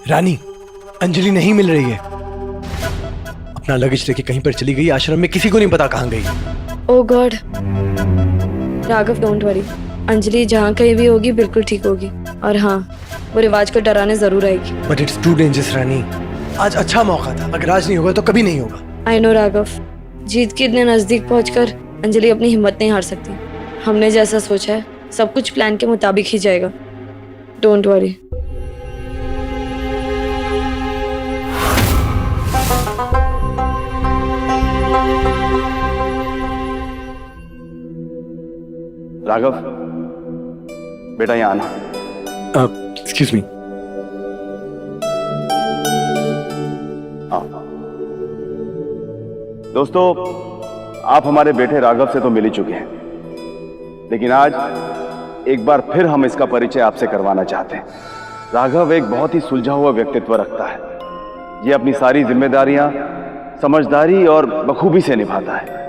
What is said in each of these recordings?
रानी, अंजलि नहीं मिल रही है। अपना लगेज लेके कहीं पर चली गई, आश्रम में किसी को नहीं पता कहाँ गई। Oh God. Raghav don't worry, Anjali जहाँ कहीं भी होगी बिल्कुल ठीक होगी। और हाँ, वो रिवाज को डराने जरूर आएगी। बट इट्स टू डेंजरस रानी। आज अच्छा मौका था, अगर आज नहीं होगा तो कभी नहीं होगा। आई नो राघव, जीत के इतने नजदीक पहुंचकर अंजलि अपनी हिम्मत नहीं हार सकती। हमने जैसा सोचा है सब कुछ प्लान के मुताबिक ही जाएगा। Don't worry. राघव, बेटा यहाँ आना। Excuse me. दोस्तों, आप हमारे बेटे राघव से तो मिल ही चुके हैं, लेकिन आज एक बार फिर हम इसका परिचय आपसे करवाना चाहते हैं। राघव एक बहुत ही सुलझा हुआ व्यक्तित्व रखता है। ये अपनी सारी जिम्मेदारियां समझदारी और बखूबी से निभाता है,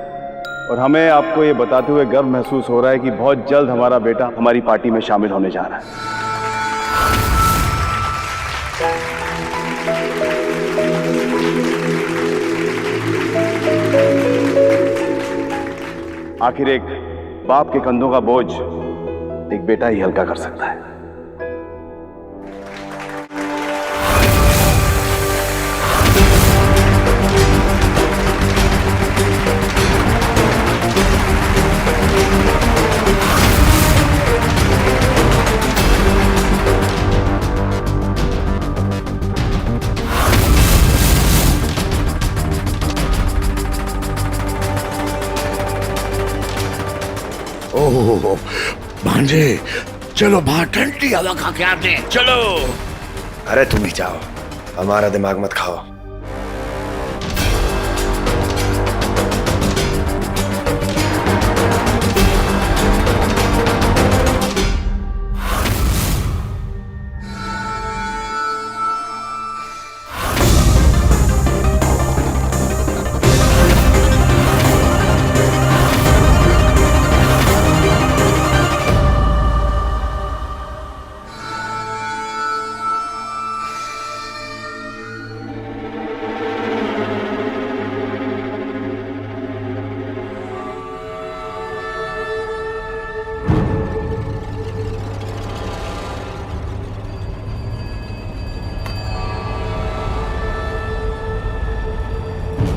और हमें आपको ये बताते हुए गर्व महसूस हो रहा है कि बहुत जल्द हमारा बेटा हमारी पार्टी में शामिल होने जा रहा है। आखिर एक बाप के कंधों का बोझ एक बेटा ही हल्का कर सकता है। ओह भांजे, चलो बाहर ठंडी हवा खा के आते हैं, चलो। अरे तुम ही जाओ, हमारा दिमाग मत खाओ।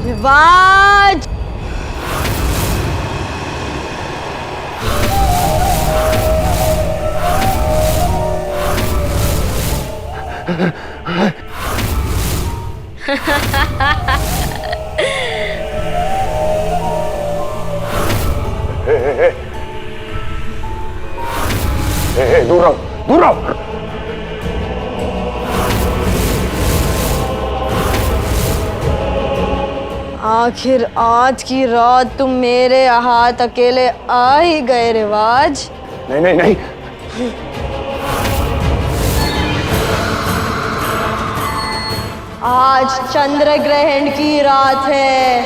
रिवाज। दूर रहो, दूर रहो। आखिर आज की रात तुम मेरे हाथ अकेले आ ही गए रिवाज। नहीं नहीं नहीं, आज चंद्र ग्रहण की रात है।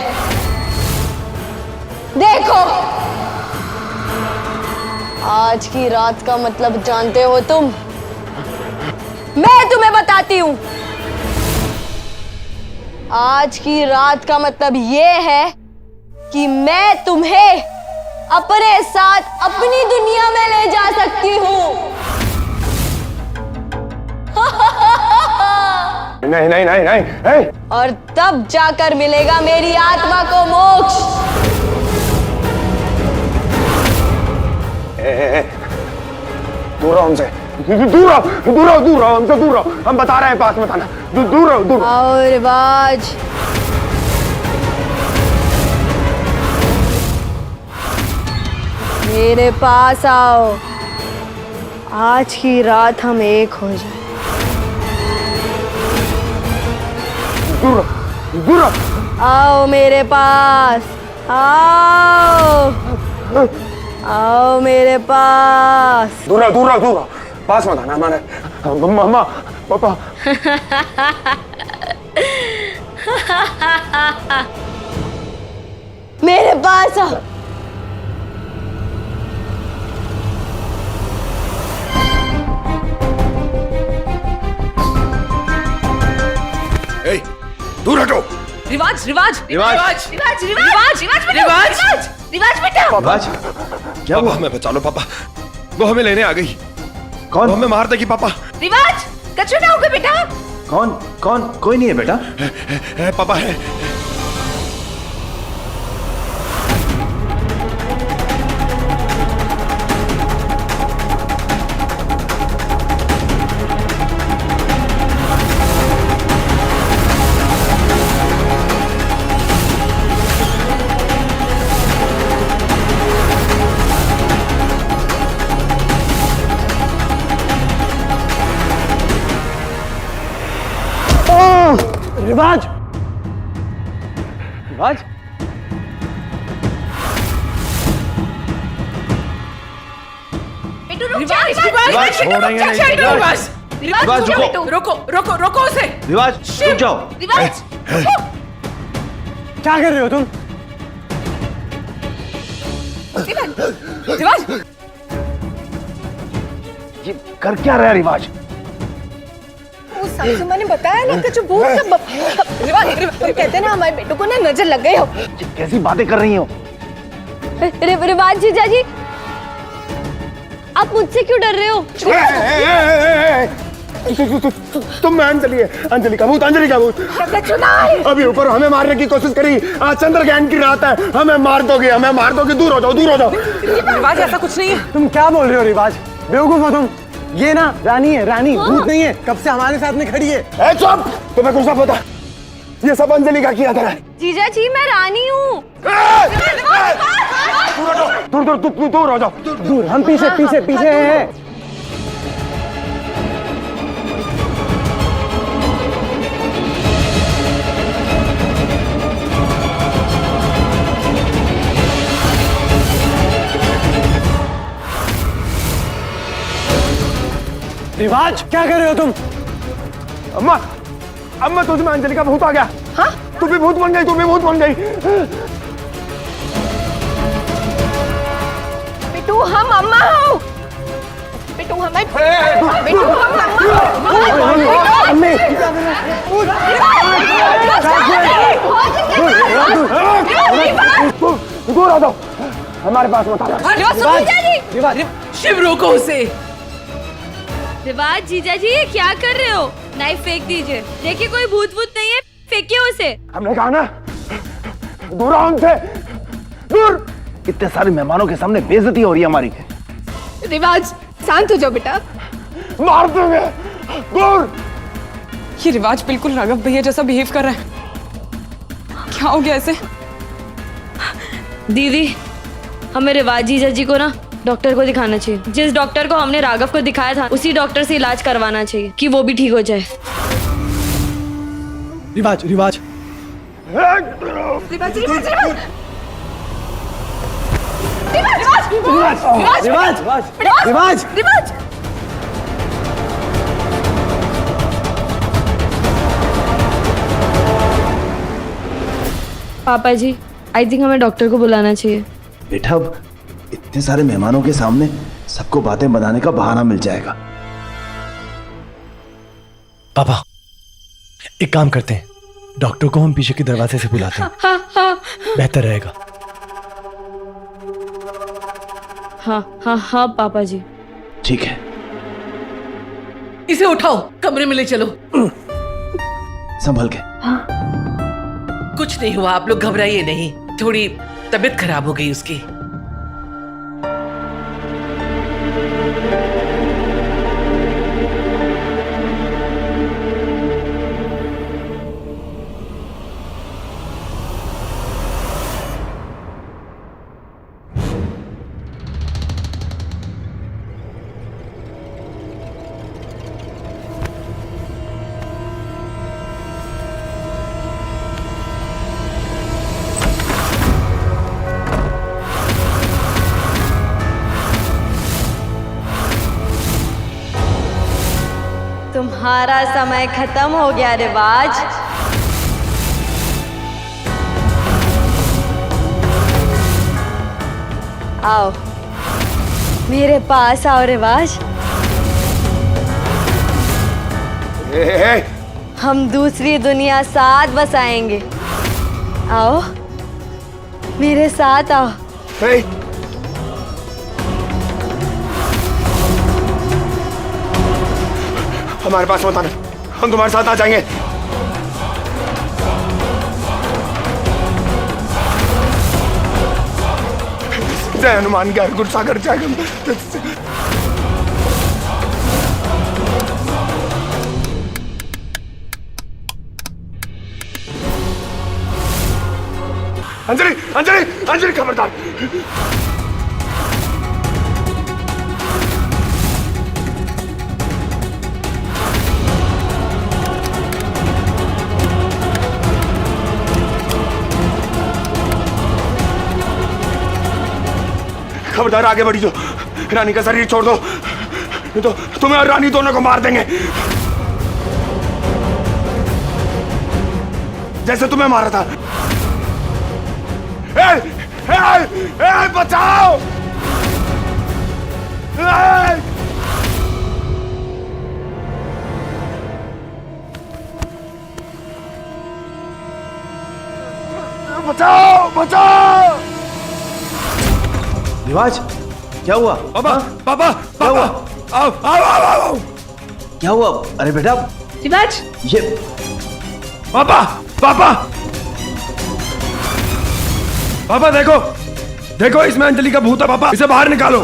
देखो, आज की रात का मतलब जानते हो तुम? मैं तुम्हें बताती हूं। आज की रात का मतलब ये है कि मैं तुम्हें अपने साथ अपनी दुनिया में ले जा सकती हूं। नहीं नहीं नहीं नहीं, नहीं। और तब जाकर मिलेगा मेरी आत्मा को मोक्ष। दूर रहो हमसे, दूर रहो, दूर रहो, दूर रहो हमसे, दूर रहो। हम बता रहे हैं, पास मत आना। दूर रहो, दूर। आओ रिवाज। मेरे पास आओ। आज की रात हम एक हो जाए। दूर रहो, दूर रहो। आओ मेरे पास, आओ आओ मेरे पास। दूर रहो, दूर रहो, दूर रहो। पास मत आना हमारे। मम्मा, पापा। मेरे पास आओ। रिवाज रिवाज रिवाज। रिवाज रिवाज रिवाज रिवाज बेटा। रिवाज, क्या पापा हुआ? हमें बचा लो पापा, वो हमें लेने आ गई। कौन? वो हमें मार देगी पापा। रिवाज कछु ना होगा बेटा। कौन कौन? कोई नहीं है बेटा। है पापा है। रिवाज, रिवाज, बेटू रुक जा। रिवाज छोड़ेंगे नहीं। रिवाज रिवाज, रुको। रुको रुको रुको उसे। रिवाज, रुक जाओ। रिवाज क्या कर रहे हो तुम? रिवाज ये कर क्या रहा है रिवाज? वो सासू माँ ने बताया ना कि जो भूत रिवाज कहते हैं ना हमारे बेटों को ना नजर लग गई हो। ये कैसी बातें कर रही हो? रिवाज जीजा जी, आप मुझसे क्यों डर रहे हो? तुम मैं अंजलि का भूत, अंजलि का भूत। अभी ऊपर हमें मारने की कोशिश करी। आज चंद्र ज्ञान की रात है, हमें मार दोगे, हमें मार दोगे। दूर हो जाओ, दूर हो जाओ। रिवाज ऐसा कुछ नहीं है। तुम क्या बोल रहे हो रिवाज? बेवकूफ हो तुम। ये ना रानी है, रानी भूत नहीं है। कब से हमारे साथ में खड़ी है। ए चुप, तुम्हें कुछ ना पता। ये सब अंजलि का किया था। जीजा जी मैं रानी हूँ। दूर दूर दूर दूर हो जाओ। दूर, हम पीछे पीछे पीछे हैं। रिवाज, क्या कर रहे हो तुम? अम्मा, अम्मा तुझ में अंजलि का भूत आ गया। हाँ? तू भी भूत बन गई, तू भी भूत बन गई। बेटू हम अम्मा हो। बेटू हमें बेटू हम अम्मा। अम्मी, दूर हो जाओ, हमारे पास मत आना। रिवाज शिव रोको उसे। रिवाज जीजा जी ये क्या कर रहे हो? नाइफ फेंक दीजिए। देखिए कोई भूत भूत नहीं है, फेंकिए उसे। हमने कहा ना, दूर आओ हमसे, दूर। इतने सारे मेहमानों के सामने बेइज्जती हो रही है हमारी। रिवाज शांत हो जाओ बेटा। मार देंगे, दूर। ये रिवाज बिल्कुल राघव भैया जैसा बिहेव कर रहा है। क्या हो गया ऐसे? दीदी हमें रिवाज जीजा जी को ना डॉक्टर को दिखाना चाहिए। जिस डॉक्टर को हमने राघव को दिखाया था उसी डॉक्टर से इलाज करवाना चाहिए कि वो भी ठीक हो जाए। रिवाज, रिवाज, रिवाज रिवाज रिवाज, रिवाज, रिवाज पापा जी आई थिंक हमें डॉक्टर को बुलाना चाहिए। बेटा अब इतने सारे मेहमानों के सामने सबको बातें बनाने का बहाना मिल जाएगा। पापा एक काम करते हैं, डॉक्टर को हम पीछे के दरवाजे से बुलाते हैं। बेहतर रहेगा। हाँ पापा जी। ठीक है, इसे उठाओ, कमरे में ले चलो। संभल के। कुछ नहीं हुआ, आप लोग घबराइए नहीं। थोड़ी तबीयत खराब हो गई उसकी। तुम्हारा समय खत्म हो गया रिवाज। आओ मेरे पास आओ रिवाज। हम दूसरी दुनिया साथ बसाएंगे। आओ, मेरे साथ आओ। हे, हमारे पास मत आना, हम तुम्हारे साथ आ जाएंगे। जय हनुमान ज्ञान गुरु सागर जय। अंजलि अंजलि अंजलि खबरदार। खबरदार आगे बढ़ी जो, रानी का शरीर छोड़ दो, नहीं तो तुम्हें और रानी दोनों को मार देंगे, जैसे तुम्हें मारा था। ए, बचाओ! बचाओ बचाओ! रिवाज, क्या हुआ? पापा पापा क्या हुआ? आओ आओ आओ आओ। क्या हुआ? अरे बेटा, रिवाज, ये पापा पापा पापा देखो देखो, इसमें अंजलि का भूत है पापा, इसे बाहर निकालो।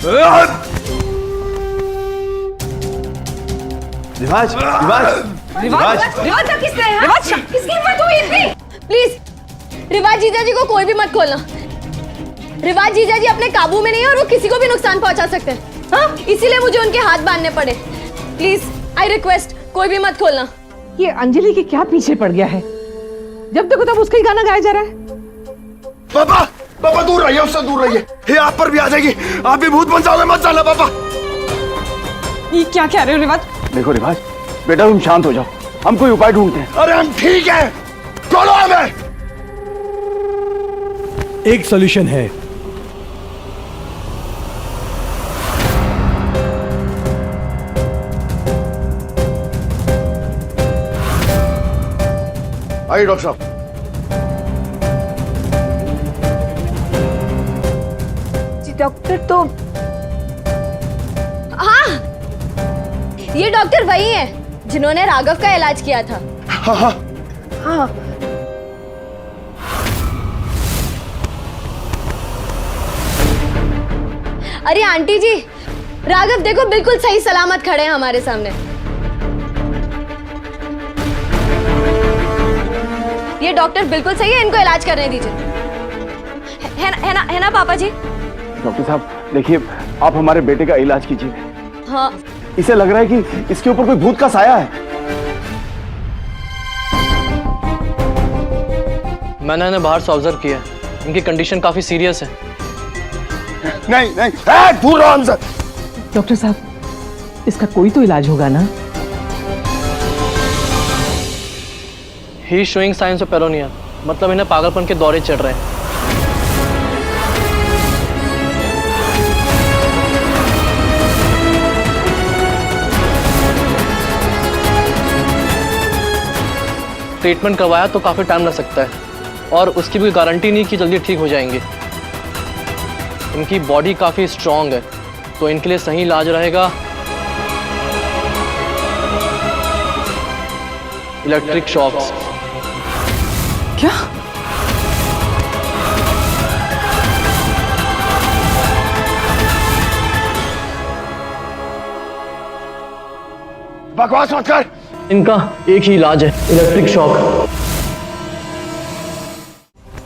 रिवाज, रिवाज, रिवाज रिवाज का किसने है? रिवाज किसकी हिम्मत हुई इतनी? प्लीज रिवाज जीजा जी को कोई भी मत खोलना। रिवाज जीजा जी अपने काबू में नहीं है और वो किसी को भी नुकसान पहुंचा सकते हैं। हाँ, इसीलिए मुझे उनके हाथ बांधने पड़े। प्लीज आई रिक्वेस्ट, कोई भी मत खोलना। ये अंजलि के क्या पीछे पड़ गया है? जब देखो तब उसका ही गाना गाया जा रहा है। पापा पापा दूर रहिए, उससे दूर रहिए। ये आप पर भी आ जाएगी, आप भी भूत बन जाओगे, मत जाना पापा। ये क्या कह रहे हो रिवाज? देखो रिवाज, बेटा तुम शांत हो जाओ, हम कोई उपाय ढूंढते हैं। अरे हम ठीक है, खोलो हमें। एक सॉल्यूशन है। आइए डॉक्टर साहब। जी डॉक्टर, तो हाँ, ये डॉक्टर वही हैं जिन्होंने राघव का इलाज किया था। हाँ हाँ हाँ। अरे आंटी जी, राघव देखो बिल्कुल सही सलामत खड़े हैं हमारे सामने। ये डॉक्टर बिल्कुल सही है, इनको इलाज करने दीजिए। है ना पापा जी? डॉक्टर साहब देखिए, आप हमारे बेटे का इलाज कीजिए। हाँ। इसे लग रहा है कि इसके ऊपर कोई भूत का साया है। मैंने इन्हें बाहर से ऑब्जर्व किया, इनकी कंडीशन काफी सीरियस है। नहीं नहीं, दूर रहो हमसे। डॉक्टर साहब, इसका कोई तो इलाज होगा ना? ही शोइंग साइंस ऑफ पेरोनिया, मतलब इन्हें पागलपन के दौरे चढ़ रहे हैं। ट्रीटमेंट करवाया तो काफी टाइम लग सकता है और उसकी भी गारंटी नहीं कि जल्दी ठीक हो जाएंगे। इनकी बॉडी काफी स्ट्रांग है, तो इनके लिए सही इलाज रहेगा इलेक्ट्रिक शॉक्स। क्या? बकवास मत कर। इनका एक ही इलाज है, इलेक्ट्रिक शॉक।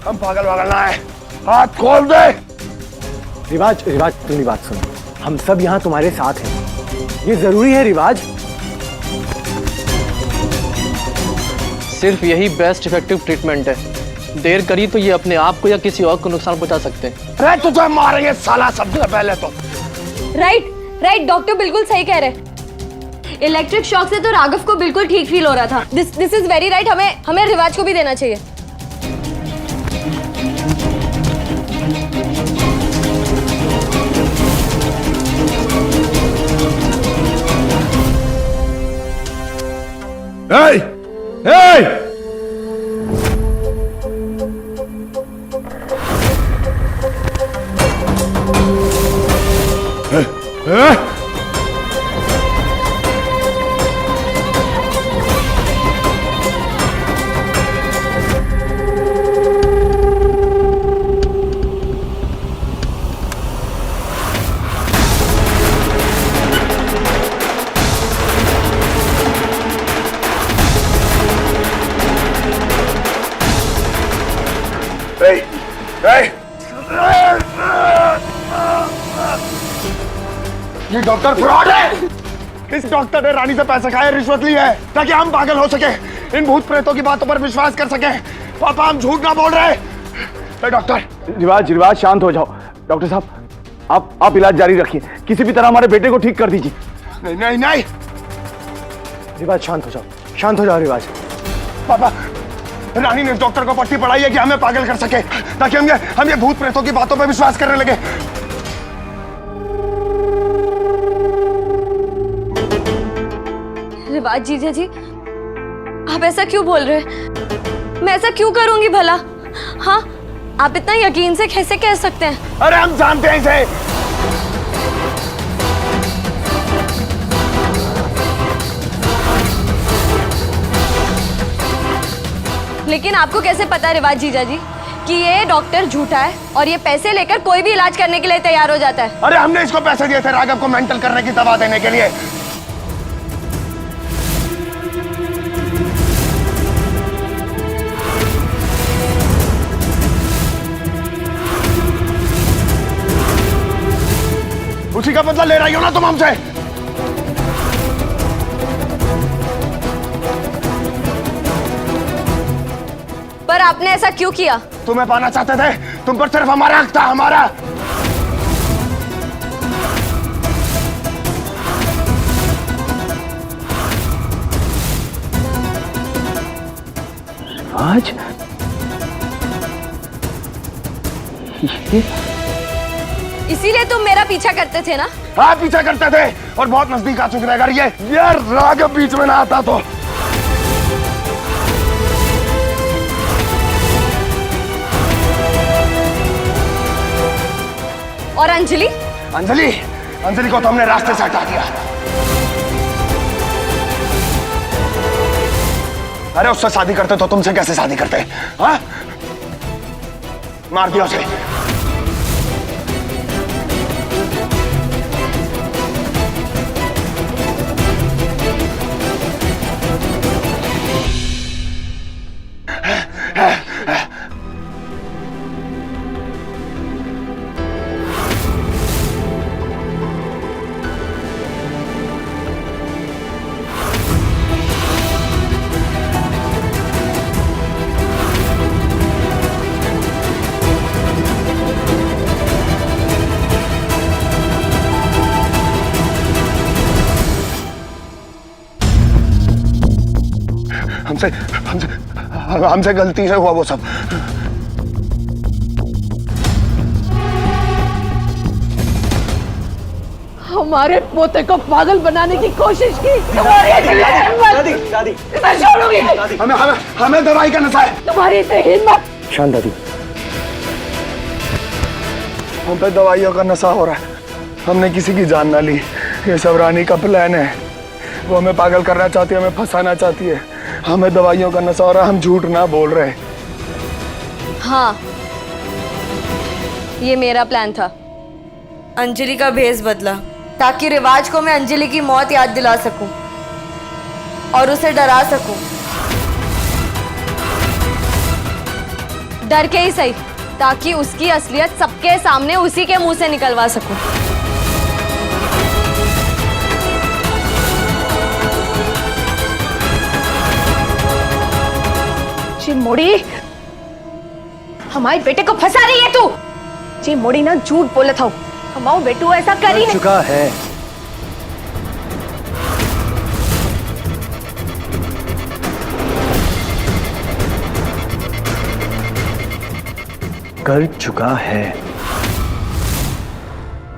हम पागल वागल ना है, हाथ खोल दे। रिवाज, रिवाज तुम्हारी बात सुनो, हम सब यहाँ तुम्हारे साथ हैं, ये जरूरी है रिवाज। सिर्फ यही बेस्ट इफेक्टिव ट्रीटमेंट है। देर करी तो ये अपने आप को या किसी और को नुकसान पहुंचा सकते हैं। अरे तुझे मारेंगे साला सबसे पहले तो। राइट, डॉक्टर बिल्कुल सही कह रहे। इलेक्ट्रिक शॉक से तो राघव को बिल्कुल ठीक फील हो रहा था। दिस इज वेरी राइट, हमें रिवाज को भी देना चाहिए। ए! ये डॉक्टर फ्रॉड है। इस डॉक्टर ने रानी से पैसे खाए, रिश्वत ली है ताकि हम पागल हो सके, इन भूत प्रेतों की बातों पर विश्वास कर सके। पापा हम झूठ ना बोल रहे। डॉक्टर रिवाज शांत हो जाओ। डॉक्टर साहब आप इलाज जारी रखिए, किसी भी तरह हमारे बेटे को ठीक कर दीजिए। नहीं नहीं नहीं रिवाज शांत हो जाओ रिवाज। पापा रानी ने इस डॉक्टर को पट्टी पढ़ाई है कि हमें पागल कर सके, ताकि हम ये भूत प्रेतों की बातों पर विश्वास करने लगे। रिवाज जीजा जी, आप ऐसा क्यों बोल रहे हैं? मैं ऐसा क्यों करूंगी भला? हाँ, आप इतना यकीन से कैसे कह सकते हैं? अरे हम जानते हैं इसे। लेकिन आपको कैसे पता रिवाज जीजा जी कि ये डॉक्टर झूठा है और ये पैसे लेकर कोई भी इलाज करने के लिए तैयार हो जाता है? अरे हमने इसको पैसे दिए थे राघव को मेंटल करने की दवा देने के लिए। उसी का बदला ले रही हो ना तुम हमसे? पर आपने ऐसा क्यों किया? तुम्हें पाना चाहते थे, तुम पर सिर्फ हमारा हक था, हमारा। आज इसीलिए तुम मेरा पीछा करते थे ना? हाँ पीछा करते थे और बहुत नजदीक आ चुके थे। अगर ये राघव बीच में ना आता तो। और अंजलि? अंजलि को तो हमने रास्ते से हटा दिया। अरे उससे शादी करते तो तुमसे कैसे शादी करते? हाँ मार दिया उसे। हमसे गलती से हुआ वो सब। हमारे पोते को पागल बनाने की कोशिश की। मैं छोड़ूंगी नहीं। हमें दवाई का नशा है। तुम्हारी इतनी हिम्मत। शांत दादी। हम पे दवाइयों का नशा हो रहा है। हमने किसी की जान ना ली। ये सब रानी का प्लान है। वो हमें पागल करना चाहती है, हमें फंसाना चाहती है। हमें दवाइयों का नशा हो रहा है, हम झूठ ना बोल रहे। हाँ, ये मेरा प्लान था। अंजलि का भेष बदला ताकि रिवाज को मैं अंजलि की मौत याद दिला सकूं और उसे डरा सकूं। डर के ही सही, ताकि उसकी असलियत सबके सामने उसी के मुंह से निकलवा सकूं। चिमोड़ी, हमारे बेटे को फंसा रही है तू। चिमोड़ी ना झूठ बोले था। हमारा बेटू ऐसा कर ही नहीं चुका है। कर चुका है।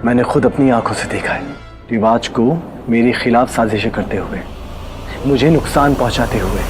मैंने खुद अपनी आंखों से देखा है रिवाज को मेरे खिलाफ साजिशें करते हुए, मुझे नुकसान पहुंचाते हुए।